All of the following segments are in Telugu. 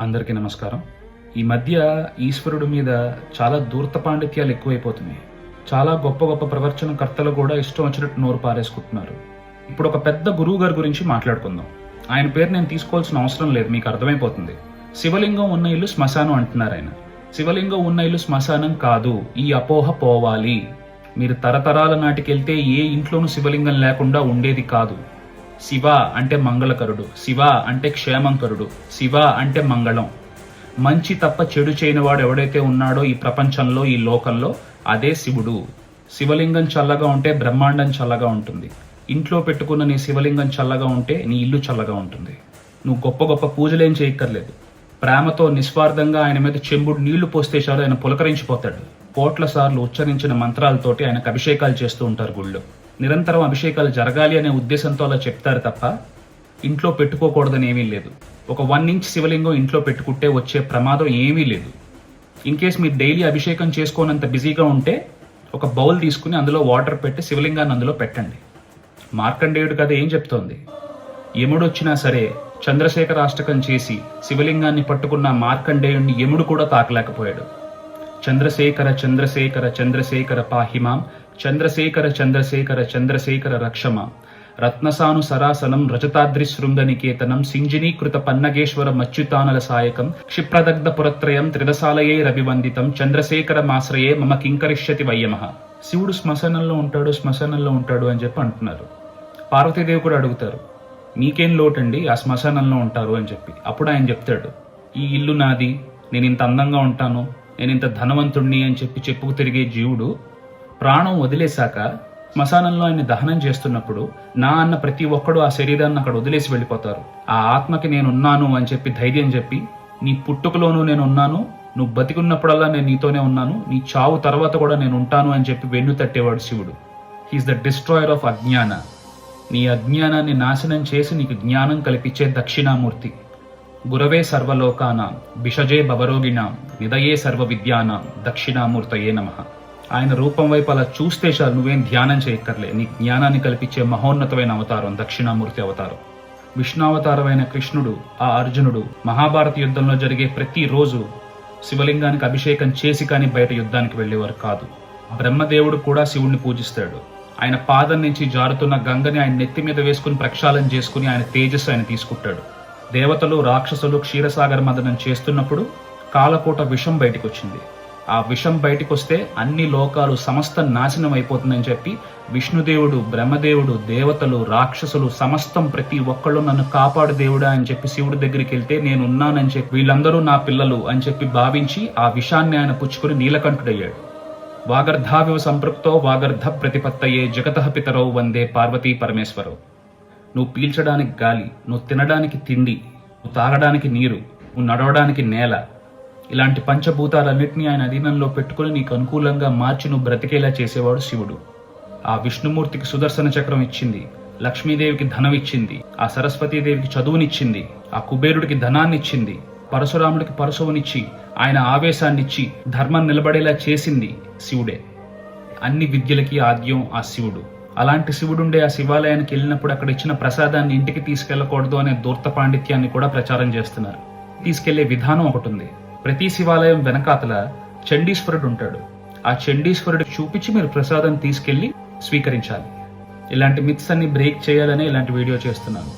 అందరికీ నమస్కారం. ఈ మధ్య ఈశ్వరుడి మీద చాలా ధూర్త పాండిత్యాలు ఎక్కువైపోతున్నాయి. చాలా గొప్ప గొప్ప ప్రవచనకర్తలు కూడా ఇష్టం వచ్చినట్టు నోరు పారేసుకుంటున్నారు. ఇప్పుడు ఒక పెద్ద గురువు గారి గురించి మాట్లాడుకుందాం. ఆయన పేరు నేను తీసుకోవాల్సిన అవసరం లేదు, మీకు అర్థమైపోతుంది. శివలింగం ఉన్న ఇల్లు శ్మశానం అంటున్నారు ఆయన. శివలింగం ఉన్న ఇల్లు శ్మశానం కాదు, ఈ అపోహ పోవాలి. మీరు తరతరాల నాటికెళ్తే ఏ ఇంట్లోనూ శివలింగం లేకుండా ఉండేది కాదు. శివ అంటే మంగళకరుడు, శివ అంటే క్షేమంకరుడు, శివ అంటే మంగళం. మంచి తప్ప చెడు చేయనివాడు ఎవడైతే ఉన్నాడో ఈ ప్రపంచంలో, ఈ లోకంలో, అదే శివుడు. శివలింగం చల్లగా ఉంటే బ్రహ్మాండం చల్లగా ఉంటుంది. ఇంట్లో పెట్టుకున్న నీ శివలింగం చల్లగా ఉంటే నీ ఇల్లు చల్లగా ఉంటుంది. నువ్వు గొప్ప గొప్ప పూజలేం చేయక్కర్లేదు. ప్రేమతో నిస్వార్థంగా ఆయన మీద చెంబుడు నీళ్లు పోస్తే చాలు, ఆయన పులకరించిపోతాడు. కోట్ల సార్లు ఉచ్చరించిన మంత్రాలతోటి ఆయనకు అభిషేకాలు చేస్తూ ఉంటారు గుళ్ళో. నిరంతరం అభిషేకాలు జరగాలి అనే ఉద్దేశంతో అలా చెప్తారు తప్ప ఇంట్లో పెట్టుకోకూడదని ఏమీ లేదు. ఒక 1 ఇంచ్ శివలింగం ఇంట్లో పెట్టుకుంటే వచ్చే ప్రమాదం ఏమీ లేదు. ఇన్ కేస్ మీరు డైలీ అభిషేకం చేసుకోనంత బిజీగా ఉంటే ఒక బౌల్ తీసుకుని అందులో వాటర్ పెట్టి శివలింగాన్ని అందులో పెట్టండి. మార్కండేయుడు కథ ఏం చెప్తోంది? యముడు వచ్చినా సరే చంద్రశేఖరాష్టకం చేసి శివలింగాన్ని పట్టుకున్న మార్కండేయుడిని యముడు కూడా తాకలేకపోయాడు. చంద్రశేఖర చంద్రశేఖర చంద్రశేఖర పాహిమాం, చంద్రశేఖర చంద్రశేఖర చంద్రశేఖర రక్షమాం, రత్నసాను సరాసనం రజతాద్రి శృంగనికేతనం, సింజినీకృత పన్నగేశ్వర మచ్యుతానల సాయకం, క్షిప్రదగ్ధ పురత్రయం త్రిదశాలయే రవివందితం, చంద్రశేఖర మాశ్రయే మమ కింకరిష్యతి వయ్యమః. శివుడు శ్మశానంలో ఉంటాడు అని చెప్పి అంటున్నారు. పార్వతీదేవి కూడా అడుగుతారు, మీకేం లోటండి ఆ శ్మశానంలో ఉంటారు అని చెప్పి. అప్పుడు ఆయన చెప్తాడు, ఈ ఇల్లు నాది, నేను ఇంత అందంగా ఉంటాను, నేను ఇంత ధనవంతుణ్ణి అని చెప్పి చెప్పుకు తిరిగే జీవుడు ప్రాణం వదిలేశాక శ్మశానంలో ఆయన దహనం చేస్తున్నప్పుడు నా అన్న ప్రతి ఒక్కడు ఆ శరీరాన్ని అక్కడ వదిలేసి వెళ్ళిపోతారు. ఆ ఆత్మకి నేనున్నాను అని చెప్పి ధైర్యం చెప్పి, నీ పుట్టుకలోనూ నేను ఉన్నాను, నువ్వు బతికున్నప్పుడల్లా నేను నీతోనే ఉన్నాను, నీ చావు తర్వాత కూడా నేను ఉంటాను అని చెప్పి వెన్ను తట్టేవాడు శివుడు. హీఈస్ ద డిస్ట్రాయర్ ఆఫ్ అజ్ఞాన. నీ అజ్ఞానాన్ని నాశనం చేసి నీకు జ్ఞానం కల్పించే దక్షిణామూర్తి. గురవే సర్వలోకానాం బిషజే భవరోగిణాం నిదయే సర్వ విద్యానాం దక్షిణామూర్తయే నమః. ఆయన రూపం వైపు అలా చూస్తే చాలు, నువ్వేం ధ్యానం చేయక్కర్లే. నీ జ్ఞానాన్ని కల్పించే మహోన్నతమైన అవతారం దక్షిణామూర్తి అవతారం. విష్ణావతారమైన కృష్ణుడు, ఆ అర్జునుడు మహాభారత యుద్ధంలో జరిగే ప్రతి రోజు శివలింగానికి అభిషేకం చేసి కానీ బయట యుద్ధానికి వెళ్లేవారు కాదు. బ్రహ్మదేవుడు కూడా శివుణ్ణి పూజిస్తాడు. ఆయన పాదం నుంచి జారుతున్న గంగని ఆయన నెత్తి మీద వేసుకుని ప్రక్షాళన చేసుకుని ఆయన తేజస్సు ఆయన తీసుకుంటాడు. దేవతలు రాక్షసులు క్షీరసాగర మదనం చేస్తున్నప్పుడు కాలకోట విషం బయటకు వచ్చింది. ఆ విషం బయటకు వస్తే అన్ని లోకాలు సమస్త నాశనం అయిపోతుందని చెప్పి విష్ణుదేవుడు, బ్రహ్మదేవుడు, దేవతలు, రాక్షసులు సమస్తం ప్రతి ఒక్కళ్ళు నన్ను కాపాడు దేవుడా అని చెప్పి శివుడి దగ్గరికి వెళ్తే నేనున్నానని చెప్పి వీళ్ళందరూ నా పిల్లలు అని చెప్పి భావించి ఆ విషాన్ని ఆయన పుచ్చుకుని నీలకంఠుడయ్యాడు. వాగర్ధావివ సంపృక్తో వాగర్ధ ప్రతిపత్తయే జగతః పితరౌ వందే పార్వతీ పరమేశ్వరౌ. నువ్వు పీల్చడానికి గాలి, నువ్వు తినడానికి తిండి, నువ్వు తాగడానికి నీరు, నువ్వు నడవడానికి నేల, ఇలాంటి పంచభూతాలన్నింటినీ ఆయన అధీనంలో పెట్టుకుని నీకు అనుకూలంగా మార్చి నువ్వు బ్రతికేలా చేసేవాడు శివుడు. ఆ విష్ణుమూర్తికి సుదర్శన చక్రం ఇచ్చింది, లక్ష్మీదేవికి ధనం ఇచ్చింది, ఆ సరస్వతీదేవికి చదువునిచ్చింది, ఆ కుబేరుడికి ధనాన్ని ఇచ్చింది, పరశురాముడికి పరశువునిచ్చి ఆయన ఆవేశాన్నిచ్చి ధర్మం నిలబడేలా చేసింది శివుడే. అన్ని విద్యలకి ఆద్యం ఆ శివుడు. అలాంటి శివుడుండే ఆ శివాలయానికి వెళ్ళినప్పుడు అక్కడ ఇచ్చిన ప్రసాదాన్ని ఇంటికి తీసుకెళ్లకూడదు అనే ధూర్త పాండిత్యాన్ని కూడా ప్రచారం చేస్తున్నారు. తీసుకెళ్లే విధానం ఒకటి ఉంది. ప్రతి శివాలయం వెనకాతల చండీశ్వరుడు ఉంటాడు. ఆ చండీశ్వరుడు చూపించి మీరు ప్రసాదం తీసుకెళ్లి స్వీకరించాలి. ఇలాంటి మిత్స్ అన్ని బ్రేక్ చేయాలనే ఇలాంటి వీడియో చేస్తున్నాను.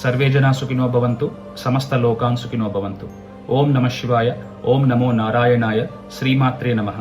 సర్వే జనా సుఖినో భవంతు, సమస్త లోకాన్ సుఖినో భవంతు. ఓం నమః శివాయ, ఓం నమో నారాయణాయ, శ్రీమాత్రే నమః.